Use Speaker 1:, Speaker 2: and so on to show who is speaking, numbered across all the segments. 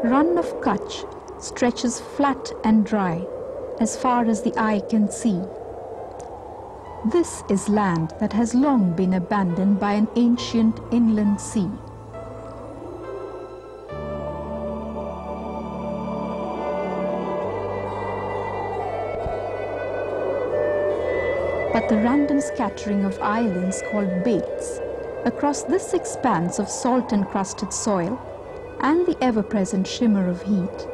Speaker 1: Run of Kutch stretches flat and dry as far as the eye can see. This is land that has long been abandoned by an ancient inland sea. But the random scattering of islands called baits across this expanse of salt-encrusted soil and the ever-present shimmer of heat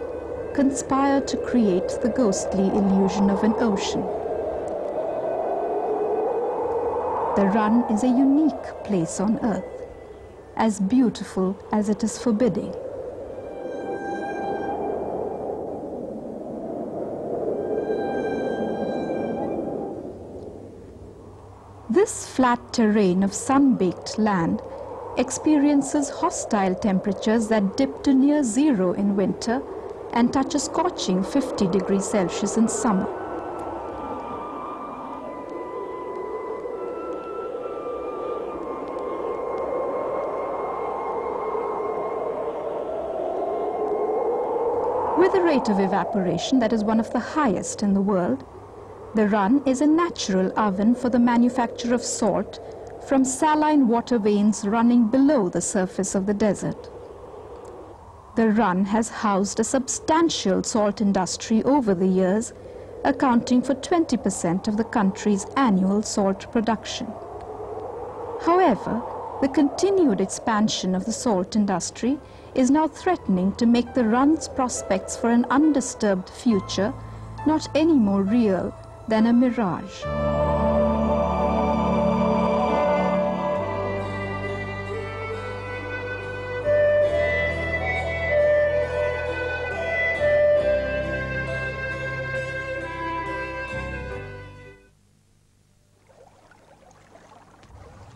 Speaker 1: conspire to create the ghostly illusion of an ocean. The Run is a unique place on earth, as beautiful as it is forbidding. This flat terrain of sun-baked land experiences hostile temperatures that dip to near zero in winter and touch a scorching 50 degrees Celsius in summer. With a rate of evaporation that is one of the highest in the world, the Run is a natural oven for the manufacture of salt from saline water veins running below the surface of the desert. The Run has housed a substantial salt industry over the years, accounting for 20% of the country's annual salt production. However, the continued expansion of the salt industry is now threatening to make the Run's prospects for an undisturbed future not any more real than a mirage.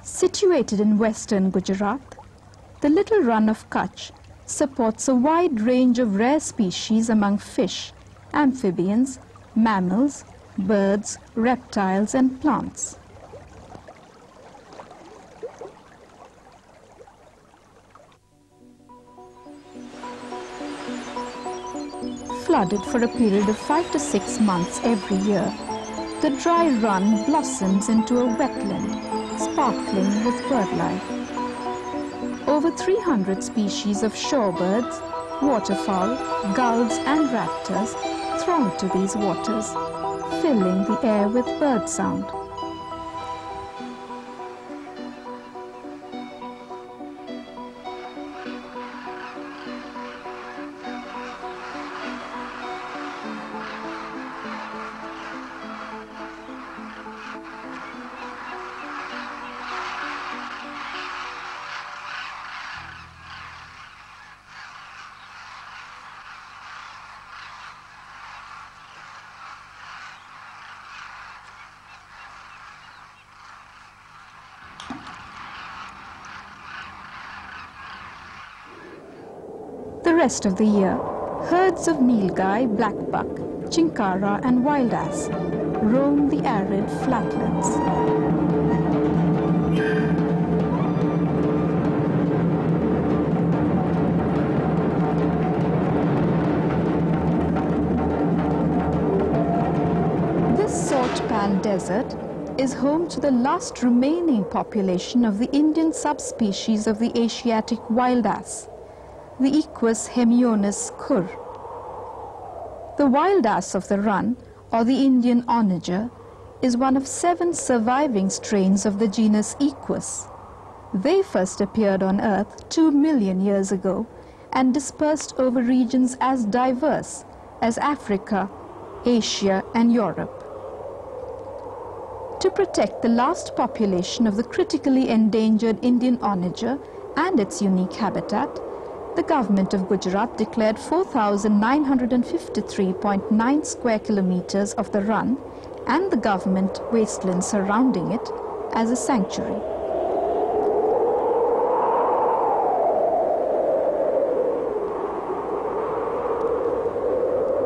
Speaker 1: Situated in western Gujarat, the little Run of Kutch supports a wide range of rare species among fish, amphibians, mammals, birds, reptiles and plants. Flooded for a period of 5 to 6 months every year, the dry Run blossoms into a wetland, sparkling with birdlife. Over 300 species of shorebirds, waterfowl, gulls and raptors throng to these waters, filling the air with bird sound. The rest of the year, herds of nilgai, blackbuck, chinkara and wild ass roam the arid flatlands. This salt pan desert is home to the last remaining population of the Indian subspecies of the Asiatic wild ass, the Equus Hemionus Khur. The wild ass of the Run, or the Indian onager, is one of 7 surviving strains of the genus Equus. They first appeared on Earth 2 million years ago and dispersed over regions as diverse as Africa, Asia and Europe. To protect the last population of the critically endangered Indian onager and its unique habitat, the government of Gujarat declared 4,953.9 square kilometers of the Run and the government wasteland surrounding it as a sanctuary.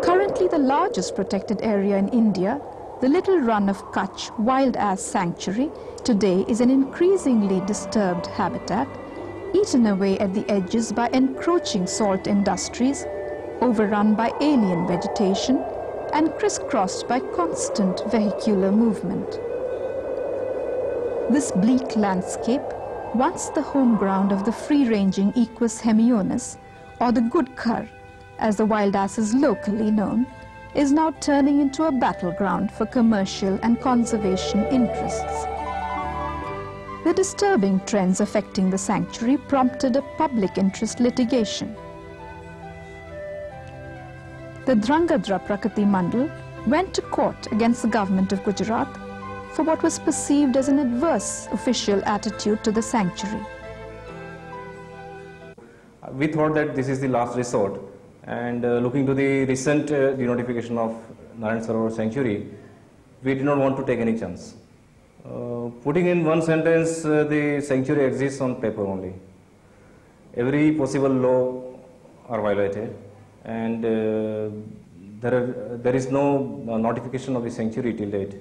Speaker 1: Currently the largest protected area in India, the Little Run of Kutch Wild Ass Sanctuary, today is an increasingly disturbed habitat, eaten away at the edges by encroaching salt industries, overrun by alien vegetation and crisscrossed by constant vehicular movement. This bleak landscape, once the home ground of the free-ranging Equus Hemionus, or the good Khur, as the wild ass is locally known, is now turning into a battleground for commercial and conservation interests. The disturbing trends affecting the sanctuary prompted a public interest litigation. The Dhrangadhra Prakriti Mandal went to court against the government of Gujarat for what was perceived as an adverse official attitude to the sanctuary.
Speaker 2: We thought that this is the last resort, and looking to the recent denotification of Narayan Sarovar Sanctuary, we did not want to take any chance. Putting in one sentence, the sanctuary exists on paper only. Every possible law are violated, and there is no notification of the sanctuary till date.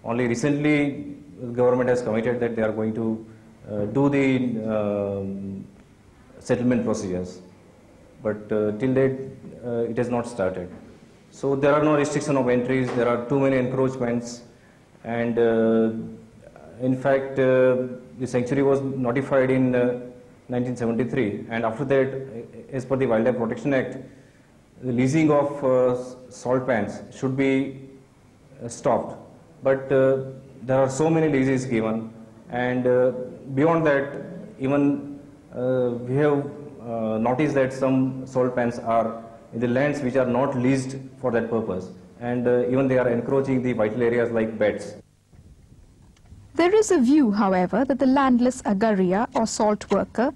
Speaker 2: Only recently, the government has committed that they are going to do the settlement procedures, but till date it has not started. So there are no restriction of entries, there are too many encroachments, and in fact the sanctuary was notified in 1973, and after that, as per the Wildlife Protection Act, the leasing of salt pans should be stopped. But there are so many leases given, and beyond that, even we have noticed that some salt pans are in the lands which are not leased for that purpose, and even they are encroaching the vital areas like beds.
Speaker 1: There is a view, however, that the landless agaria or salt worker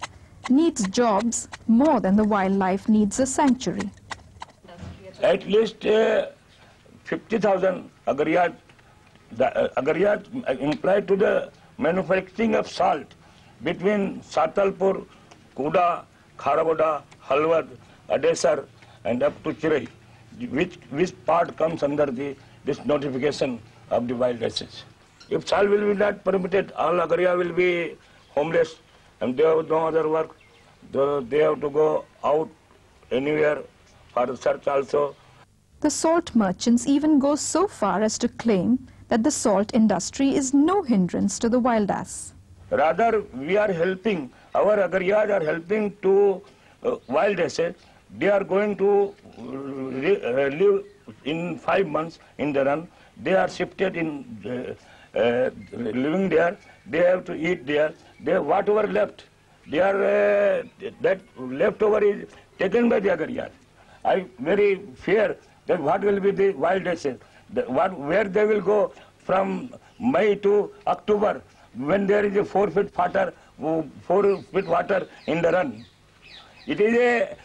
Speaker 1: needs jobs more than the wildlife needs a sanctuary.
Speaker 3: At least 50,000 agarias implied to the manufacturing of salt between Satalpur, Kuda, Kharaboda, Halwad, Adesar and up to Chirai, which part comes under this notification of the wild assets. If salt will be not permitted, all agaria will be homeless and they have no other work. They have to go out anywhere for search also.
Speaker 1: The salt merchants even go so far as to claim that the salt industry is no hindrance to the wild ass.
Speaker 3: Rather, we are helping, our agarias are helping to wild assets. They are going to live in 5 months in the run. They are shifted in living there. They have to eat there. Whatever left, they are that leftover is taken by the agarias. I very fear that what will be the wild assets, where they will go from May to October, when there is a 4 feet water, 4 feet water in the run. It is a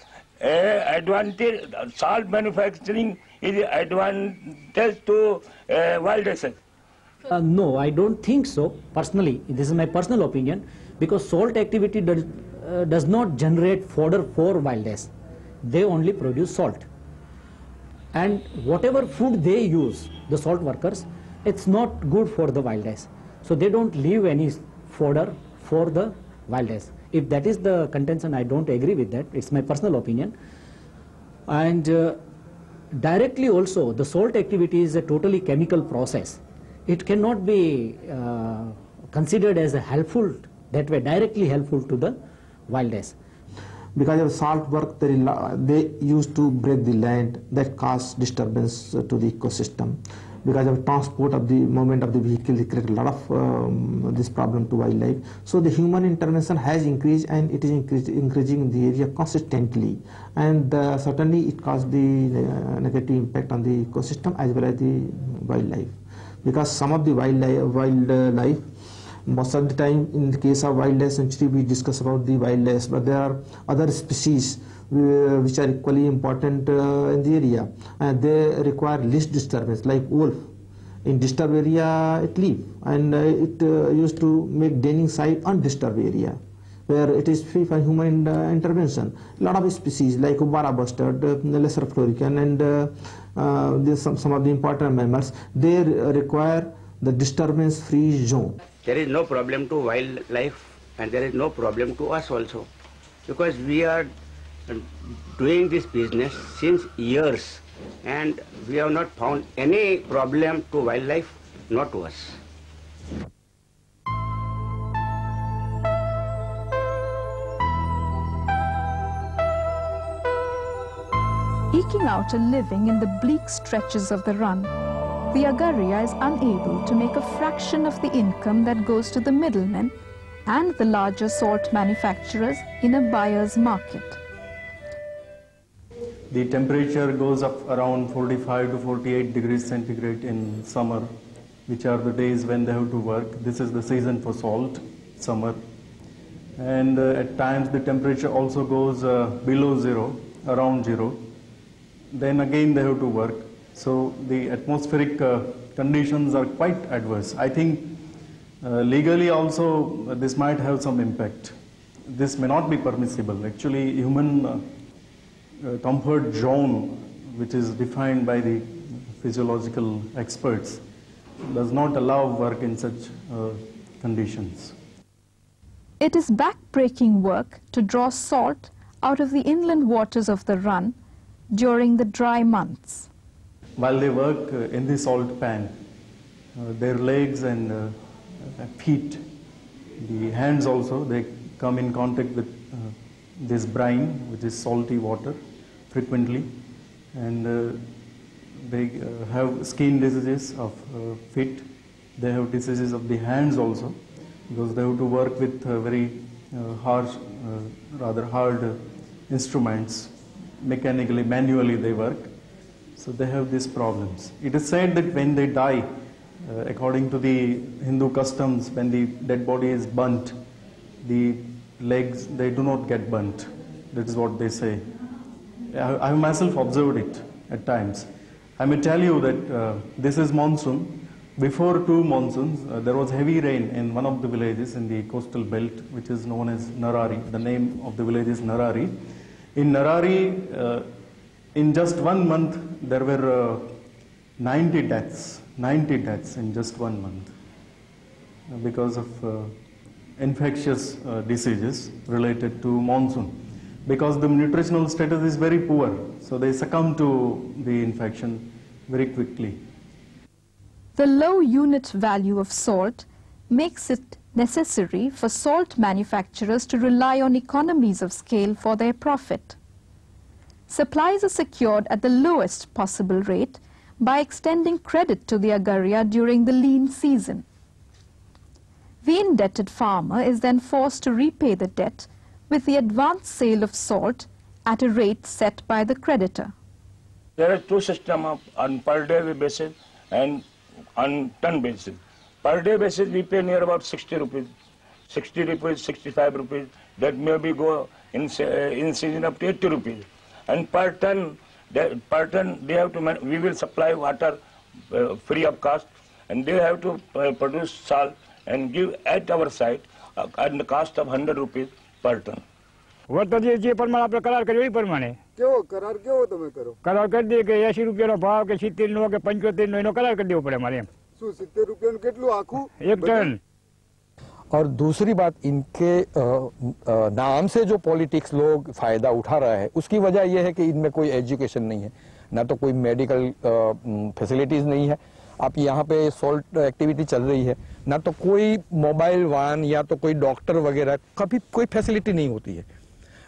Speaker 3: advantage. Salt manufacturing is an advantage to wild assets.
Speaker 4: No, I don't think so. Personally, this is my personal opinion, because salt activity does not generate fodder for wild ass. They only produce salt. And whatever food they use, the salt workers, it's not good for the wild ass. So they don't leave any fodder for the wild ass. If that is the contention, I don't agree with that. It's my personal opinion. And directly also, the salt activity is a totally chemical process. It cannot be considered as a helpful, that way directly helpful to the wild ass.
Speaker 5: Because of salt work, they used to break the land, that caused disturbance to the ecosystem. Because of transport of the movement of the vehicle, they create a lot of this problem to wildlife. So the human intervention has increased, and it is increasing the area consistently. And certainly it caused the negative impact on the ecosystem as well as the wildlife. Because some of the wildlife, most of the time in the case of wildlife sanctuary we discuss about the wildlife, but there are other species which are equally important in the area, and they require least disturbance, like wolf. In disturbed area it live, and it used to make denning site undisturbed area where it is free for human intervention. A lot of species like Ubara bustard, lesser florican, and some of the important mammals, they require the disturbance-free zone.
Speaker 6: There is no problem to wildlife, and there is no problem to us also, because we are doing this business since years, and we have not found any problem to wildlife, not to us.
Speaker 1: Eking out a living in the bleak stretches of the run, the Agaria is unable to make a fraction of the income that goes to the middlemen and the larger salt manufacturers in a buyer's market.
Speaker 7: The temperature goes up around 45 to 48 degrees centigrade in summer, which are the days when they have to work. This is the season for salt, summer. And at times the temperature also goes below zero, around zero. Then again they have to work. So the atmospheric conditions are quite adverse. I think legally also this might have some impact. This may not be permissible. Actually, human comfort zone, which is defined by the physiological experts, does not allow work in such conditions.
Speaker 1: It is back-breaking work to draw salt out of the inland waters of the run during the dry months.
Speaker 7: While they work in the salt pan, their legs and feet, the hands also, they come in contact with this brine, which is salty water, frequently, and they have skin diseases of feet. They have diseases of the hands also, because they have to work with very harsh, rather hard instruments. Mechanically, manually they work. So they have these problems. It is said that when they die, according to the Hindu customs, when the dead body is burnt, the legs, they do not get burnt. That is what they say. I have myself observed it at times. I may tell you that this is monsoon. Before two monsoons, there was heavy rain in one of the villages in the coastal belt, which is known as Narari. The name of the village is Narari. In Narari, in just 1 month, there were 90 deaths in just 1 month because of infectious diseases related to monsoon. Because the nutritional status is very poor, so they succumb to the infection very quickly.
Speaker 1: The low unit value of salt makes it necessary for salt manufacturers to rely on economies of scale for their profit. Supplies are secured at the lowest possible rate by extending credit to the Agaria during the lean season. The indebted farmer is then forced to repay the debt with the advance sale of salt at a rate set by the creditor.
Speaker 3: There are two systems on per day basis and on ton basis. Per day basis we pay near about 60 rupees, 65 rupees. That maybe go in season up to 80 rupees. And per ton they have to, we will supply water free of cost, and they have to produce salt and give at our site at the cost of 100 rupees per ton.
Speaker 8: વર્તન જે પ્રમાણે આપણે કરાર કર્યો એ પ્રમાણે
Speaker 9: કેવો કરાર કેવો તમે કરો?
Speaker 8: કરાર કરી દઈએ કે 80 રૂપિયાનો ભાવ કે 70 નો કે 75 નો એનો કરાર કરી દેવો પડે મારે એમ.
Speaker 9: શું 70 રૂપિયાનું કેટલું આખું?
Speaker 8: 1 ટન.
Speaker 10: और दूसरी बात, इनके नाम से जो पॉलिटिक्स लोग फायदा उठा रहा है, उसकी वजह यह है कि इनमें कोई एजुकेशन नहीं है, ना तो कोई मेडिकल फैसिलिटीज नहीं है. आप यहाँ पे सॉल्ट एक्टिविटी चल रही है, ना तो कोई मोबाइल वाहन या तो कोई डॉक्टर वगैरह, कभी कोई फैसिलिटी नहीं होती है.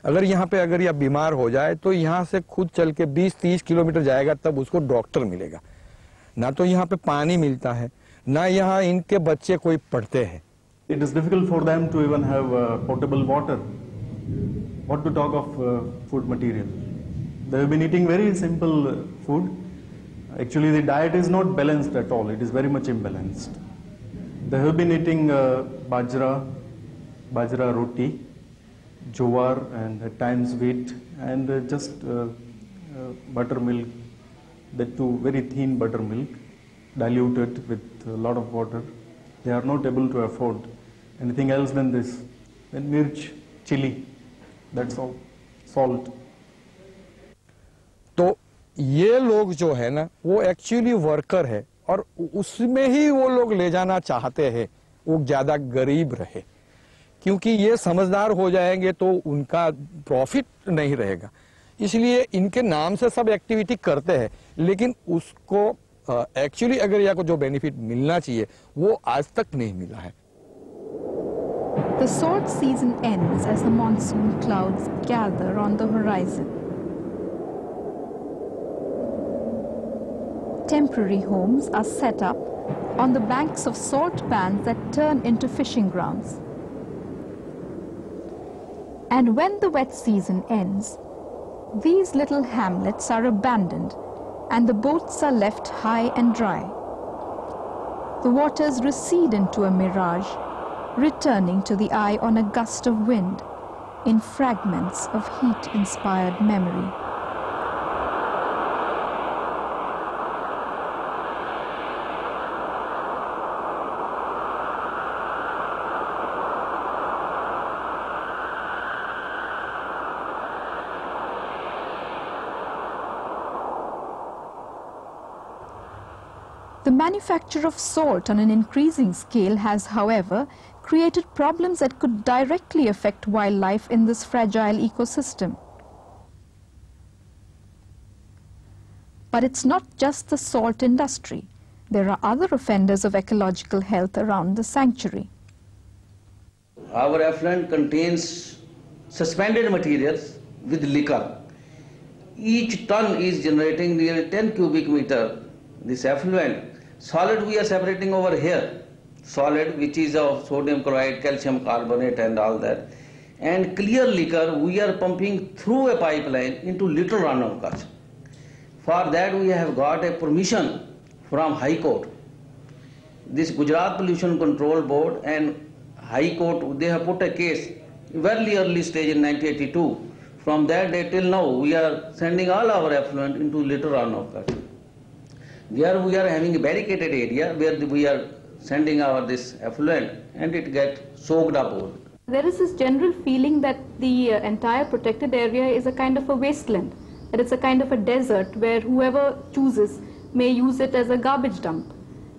Speaker 10: अगर यहाँ पे अगर यह बीमार हो जाए तो यहाँ से खुद चल के 20-30 किलोमीटर जाएगा, तब उसको डॉक्टर मिलेगा. ना तो यहाँ पे पानी मिलता है, ना यहाँ इनके बच्चे कोई पढ़ते हैं.
Speaker 7: It is difficult for them to even have potable water. What to talk of food material? They have been eating very simple food. Actually, the diet is not balanced at all. It is very much imbalanced. They have been eating bajra roti, jowar, and at times wheat, and just buttermilk, that too very thin buttermilk, diluted with a lot of water. They are not able to afford anything else than this. And mirch, chili, that's all, salt.
Speaker 10: तो ये लोग जो है ना, वो actually worker है, और उसमें ही वो लोग ले जाना चाहते हैं, वो ज्यादा गरीब रहे. क्योंकि ये समझदार हो जाएंगे तो उनका प्रॉफिट नहीं रहेगा। इसलिए इनके नाम से सब एक्टिविटी करते हैं, लेकिन उसको एक्चुअली अगर या को जो बेनिफिट मिलना चाहिए वो आज तक नहीं मिला है।
Speaker 1: The salt season ends as the monsoon clouds gather on the horizon. Temporary homes are set up on the banks of salt pans that turn into fishing grounds. And when the wet season ends, these little hamlets are abandoned and the boats are left high and dry. The waters recede into a mirage, returning to the eye on a gust of wind in fragments of heat-inspired memory. The manufacture of salt on an increasing scale has, however, created problems that could directly affect wildlife in this fragile ecosystem. But it's not just the salt industry. There are other offenders of ecological health around the sanctuary.
Speaker 11: Our effluent contains suspended materials with liquor. Each ton is generating nearly 10 cubic meter this effluent. Solid we are separating over here, solid which is of sodium chloride, calcium carbonate and all that. And clear liquor we are pumping through a pipeline into little runoff Kutch. For that we have got a permission from High Court. This Gujarat Pollution Control Board and High Court, they have put a case very early stage in 1982. From that day till now we are sending all our effluent into little runoff Kutch. There we are having a barricaded area where we are sending this effluent and it gets soaked up over.
Speaker 1: There is this general feeling that the entire protected area is a kind of a wasteland, that it's a kind of a desert where whoever chooses may use it as a garbage dump.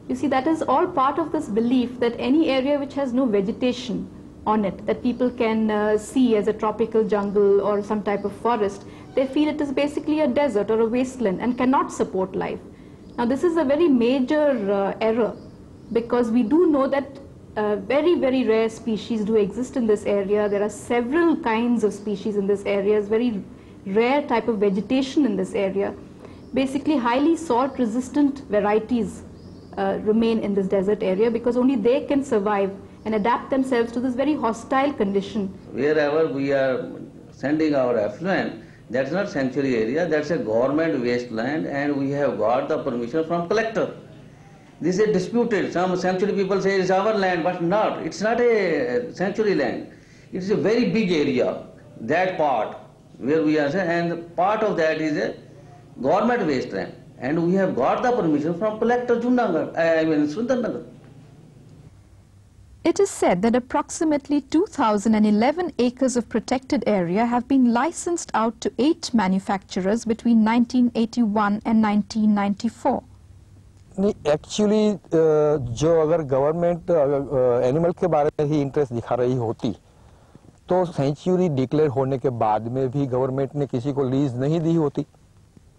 Speaker 1: You see, that is all part of this belief that any area which has no vegetation on it, that people can see as a tropical jungle or some type of forest, they feel it is basically a desert or a wasteland and cannot support life. Now this is a very major error, because we do know that very, very rare species do exist in this area. There are several kinds of species in this area, very rare type of vegetation in this area. Basically highly salt resistant varieties remain in this desert area because only they can survive and adapt themselves to this very hostile condition.
Speaker 11: Wherever we are sending our effluent, that's not sanctuary area, that's a government wasteland and we have got the permission from collector. This is disputed. Some sanctuary people say it's our land, but not. It's not a sanctuary land. It's a very big area, that part where we are, and part of that is a government wasteland. And we have got the permission from collector Sundarnagar.
Speaker 1: It is said that approximately 2,011 acres of protected area have been licensed out to 8 manufacturers between 1981 and 1994.
Speaker 10: Actually जो अगर government animal के बारे में ही interest दिखा रही होती तो century declare होने के बाद में भी गवर्नमेंट ने किसी को लीज नहीं दी होती।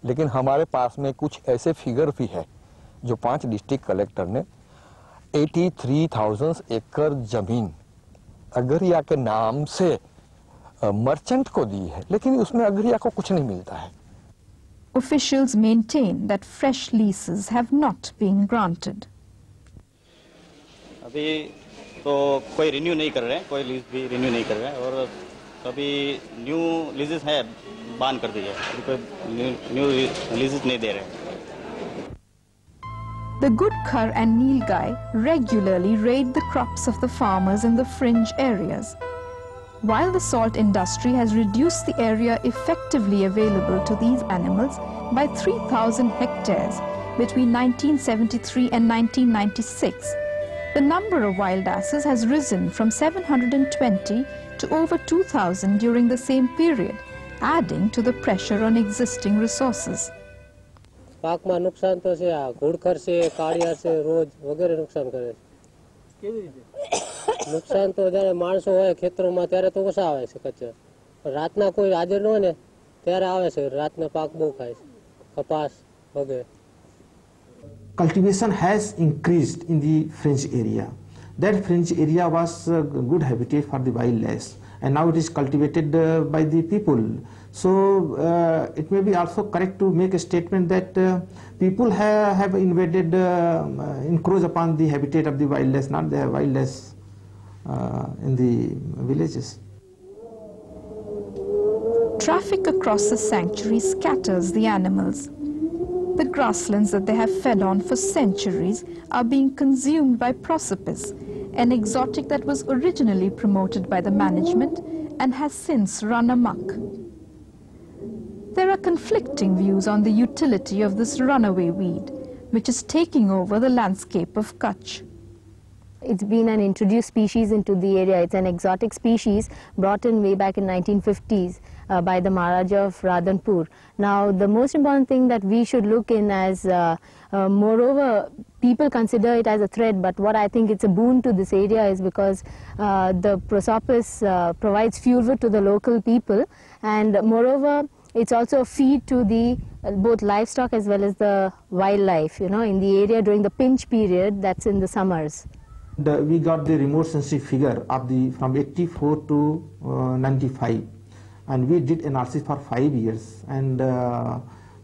Speaker 10: लेकिन हमारे पास में कुछ ऐसे फिगर भी है जो 5 डिस्ट्रिक्ट कलेक्टर ने 83,000 एकड़ जमीन अगरिया के नाम से मर्चेंट को दी है, लेकिन उसमें अगरिया को कुछ नहीं मिलता है।
Speaker 1: Officials maintain that fresh leases have not been granted.
Speaker 12: अभी तो कोई रिन्यू नहीं कर रहे हैं, कोई लीज भी रिन्यू नहीं कर रहे हैं और अभी न्यू लीजेस है बान कर दी है, कोई न्यू लीजेस नहीं दे रहे।
Speaker 1: The Gudkar and Nilgai regularly raid the crops of the farmers in the fringe areas. While the salt industry has reduced the area effectively available to these animals by 3,000 hectares between 1973 and 1996, the number of wild asses has risen from 720 to over 2,000 during the same period, adding to the pressure on existing resources.
Speaker 13: પાકમાં નુકસાન તો છે, આ ઘુડખર છે, કાળિયા છે, રોજ વગેરે નુકસાન કરે છે। કેવી રીતે? નુકસાન તો જ્યારે માણસો હોય ખેતરોમાં ત્યારે તો ઓછા આવે છે કચ્છ. રાતના કોઈ હાજર ન હોય ને ત્યારે આવે છે. રાતના પાક બહુ ખાય છે, કપાસ વગેરે.
Speaker 5: Cultivation has increased in the fringe area. That fringe area was good habitat for the wildlife, and now it is cultivated by the people. So it may be also correct to make a statement that people have invaded, encroached upon the habitat of the wildlife, not the wildlife in the villages.
Speaker 1: Traffic across the sanctuary scatters the animals. The grasslands that they have fed on for centuries are being consumed by prosopis, an exotic that was originally promoted by the management and has since run amok. There are conflicting views on the utility of this runaway weed, which is taking over the landscape of Kutch.
Speaker 14: It's been an introduced species into the area. It's an exotic species brought in way back in 1950s by the Maharaja of Radhanpur. Now, the most important thing that we should look in as, moreover, people consider it as a threat, but what I think it's a boon to this area is because the prosopis provides fuel to the local people, and moreover, it's also a feed to the both livestock as well as the wildlife, you know, in the area during the pinch period, that's in the summers.
Speaker 5: We got the remote sensing figure of the from 84 to 95, and we did analysis for 5 years, and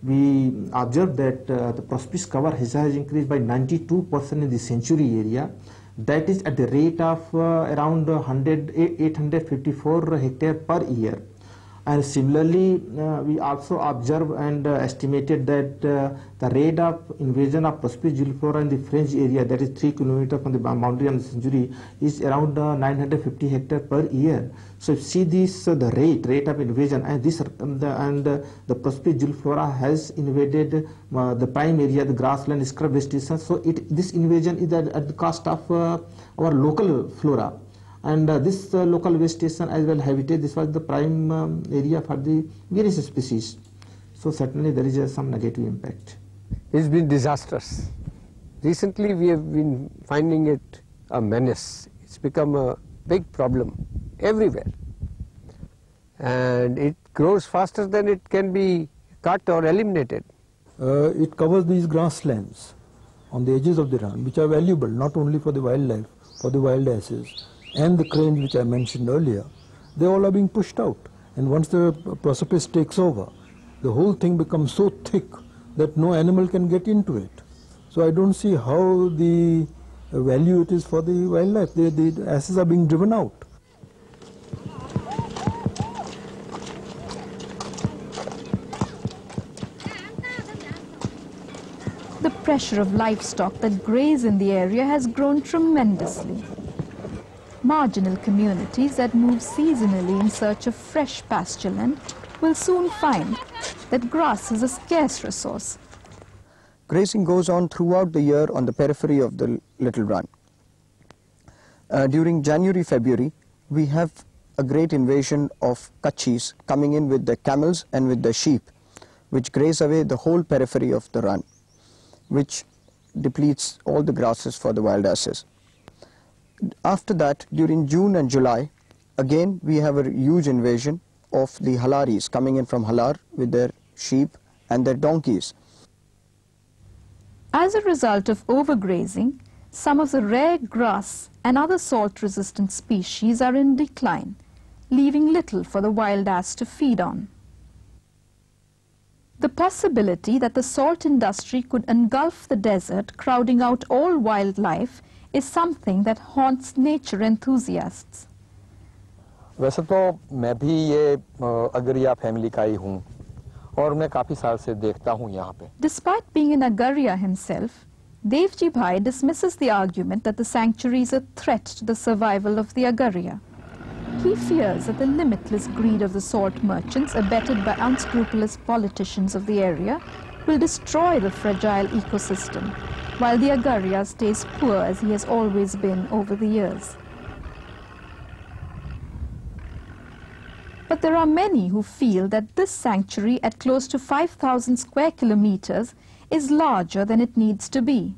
Speaker 5: we observed that the prosopis cover has increased by 92% in the sanctuary area. That is at the rate of around 854 hectare per year. And similarly, we also observed and estimated that the rate of invasion of prosopis juliflora in the fringe area, that is 3 kilometers from the boundary of the sanctuary, is around 950 hectare per year. So if you see this, the rate of invasion, and the prosopis juliflora has invaded the prime area, the grassland, scrub vegetation. So this invasion is at the cost of our local flora. And this local vegetation as well habitat, this was the prime area for the various species. So certainly there is some negative impact.
Speaker 15: It's been disastrous. Recently we have been finding it a menace. It's become a big problem everywhere. And it grows faster than it can be cut or eliminated.
Speaker 16: It covers these grasslands on the edges of the run, which are valuable not only for the wildlife, for the wild asses, and the cranes which I mentioned earlier. They all are being pushed out, and once the prosopis takes over, the whole thing becomes so thick that no animal can get into it. So I don't see how the value it is for the wildlife. The asses are being driven out.
Speaker 1: The pressure of livestock that graze in the area has grown tremendously. Marginal communities that move seasonally in search of fresh pasture land will soon find that grass is a scarce resource.
Speaker 17: Grazing goes on throughout the year on the periphery of the little run. During January-February, we have a great invasion of Kutchis coming in with the camels and with the sheep, which graze away the whole periphery of the run, which depletes all the grasses for the wild asses. After that, during June and July, again we have a huge invasion of the Halaris coming in from Halar with their sheep and their donkeys.
Speaker 1: As a result of overgrazing, some of the rare grass and other salt-resistant species are in decline, leaving little for the wild ass to feed on. The possibility that the salt industry could engulf the desert, crowding out all wildlife, is something that haunts nature enthusiasts.
Speaker 10: वैसे तो मैं भी ये Agaria family का ही हूँ और मैं काफी साल से देखता हूँ यहाँ पे.
Speaker 1: Despite being an Agaria himself, Devji Bhai dismisses the argument that the sanctuary is a threat to the survival of the Agaria. He fears that the limitless greed of the salt merchants, abetted by unscrupulous politicians of the area, will destroy the fragile ecosystem, while the Agaria stays poor as he has always been over the years. But there are many who feel that this sanctuary at close to 5,000 square kilometers is larger than it needs to be.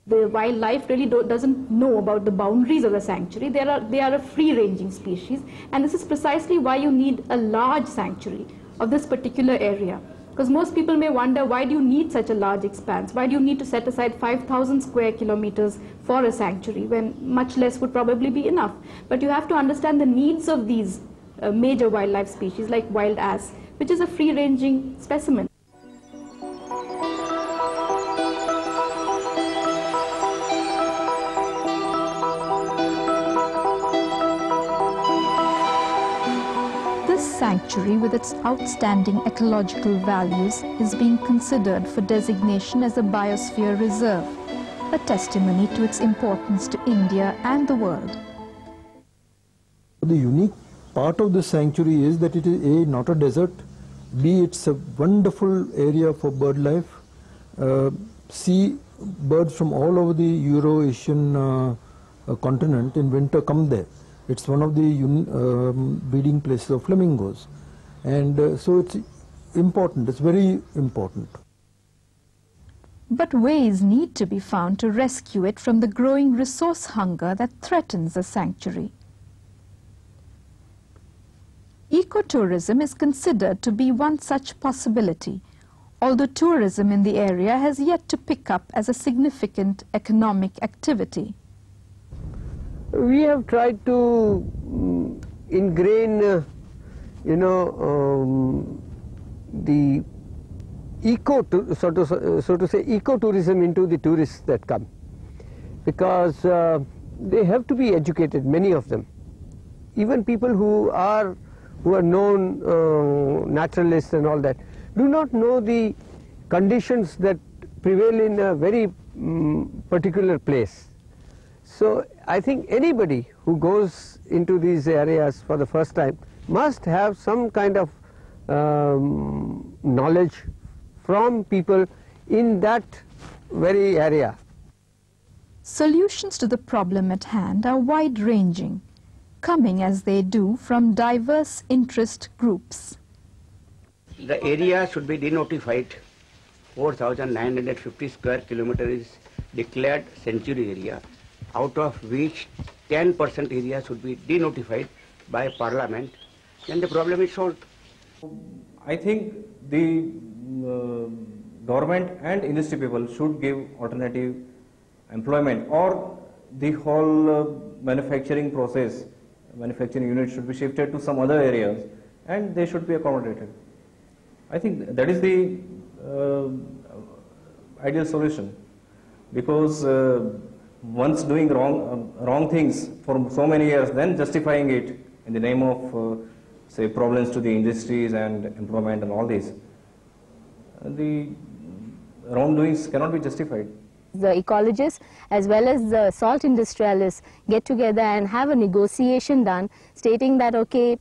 Speaker 1: The wildlife really doesn't know about the boundaries of the sanctuary. They are a free-ranging species, and this is precisely why you need a large sanctuary of this particular area. Because most people may wonder, why do you need such a large expanse? Why do you need to set aside 5,000 square kilometers for a sanctuary when much less would probably be enough? But you have to understand the needs of these major wildlife species like wild ass, which is a free-ranging specimen. Sanctuary, with its outstanding ecological values, is being considered for designation as a biosphere reserve, a testimony to its importance to India and the world.
Speaker 16: The unique part of the sanctuary is that it is A, not a desert, B, it's a wonderful area for bird life, C, birds from all over the Euro-Asian continent in winter come there. It's one of the breeding places of flamingos, and so it's important, it's very important.
Speaker 1: But ways need to be found to rescue it from the growing resource hunger that threatens the sanctuary. Ecotourism is considered to be one such possibility, although tourism in the area has yet to pick up as a significant economic activity.
Speaker 15: We have tried to ingrain, the so to say, ecotourism into the tourists that come, because they have to be educated, many of them. Even people who are known naturalists and all that do not know the conditions that prevail in a very particular place. So I think anybody who goes into these areas for the first time must have some kind of knowledge from people in that very area.
Speaker 1: Solutions to the problem at hand are wide-ranging, coming as they do from diverse interest groups.
Speaker 6: The area should be denotified. 4,950 square kilometers is declared sanctuary area, out of which 10% area should be denotified by Parliament, then the problem is solved.
Speaker 2: I think the government and industry people should give alternative employment, or the whole manufacturing process, manufacturing unit should be shifted to some other areas and they should be accommodated. I think that is the ideal solution, because once doing wrong things for so many years, then justifying it in the name of say problems to the industries and employment and all this, the wrongdoings cannot be justified.
Speaker 14: The ecologists as well as the salt industrialists get together and have a negotiation done stating that, okay,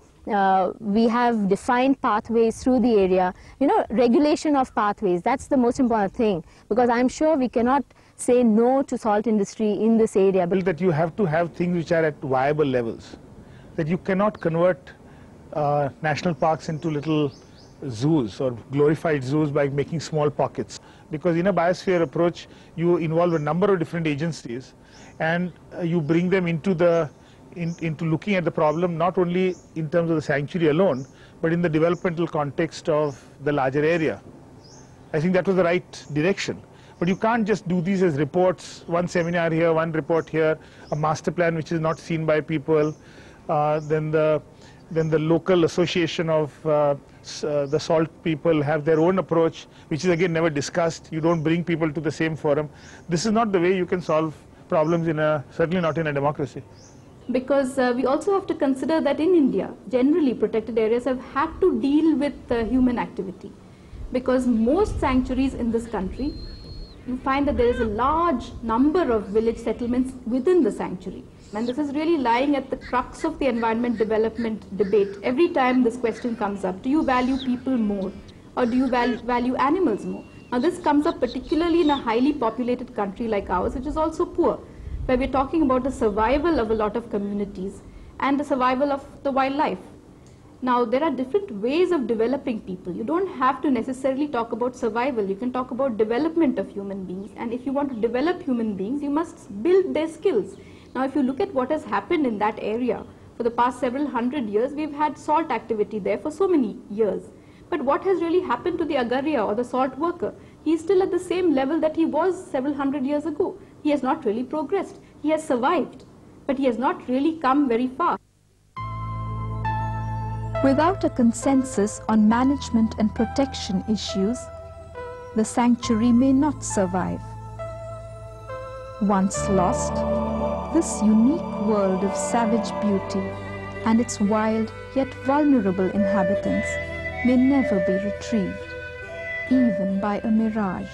Speaker 14: we have defined pathways through the area, regulation of pathways, that's the most important thing, because I'm sure we cannot say no to salt industry in this area.
Speaker 18: That you have to have things which are at viable levels, that you cannot convert national parks into little zoos or glorified zoos by making small pockets, because in a biosphere approach you involve a number of different agencies and you bring them into looking at the problem not only in terms of the sanctuary alone, but in the developmental context of the larger area. I think that was the right direction. But you can't just do these as reports, one seminar here, one report here, a master plan which is not seen by people, then the local association of the salt people have their own approach, which is again never discussed. You don't bring people to the same forum. This is not the way you can solve problems certainly not in a democracy.
Speaker 1: Because we also have to consider that in India, generally protected areas have had to deal with human activity. Because most sanctuaries in this country, you find that there is a large number of village settlements within the sanctuary. And this is really lying at the crux of the environment development debate. Every time this question comes up, do you value people more or do you value animals more? Now this comes up particularly in a highly populated country like ours, which is also poor, where we're talking about the survival of a lot of communities and the survival of the wildlife. Now, there are different ways of developing people. You don't have to necessarily talk about survival. You can talk about development of human beings. And if you want to develop human beings, you must build their skills. Now, if you look at what has happened in that area, for the past several hundred years, we've had salt activity there for so many years. But what has really happened to the agarya or the salt worker? He is still at the same level that he was several hundred years ago. He has not really progressed. He has survived, but he has not really come very far.
Speaker 19: Without a consensus on management and protection issues, the sanctuary may not survive. Once lost, this unique world of savage beauty and its wild yet vulnerable inhabitants may never be retrieved, even by a mirage.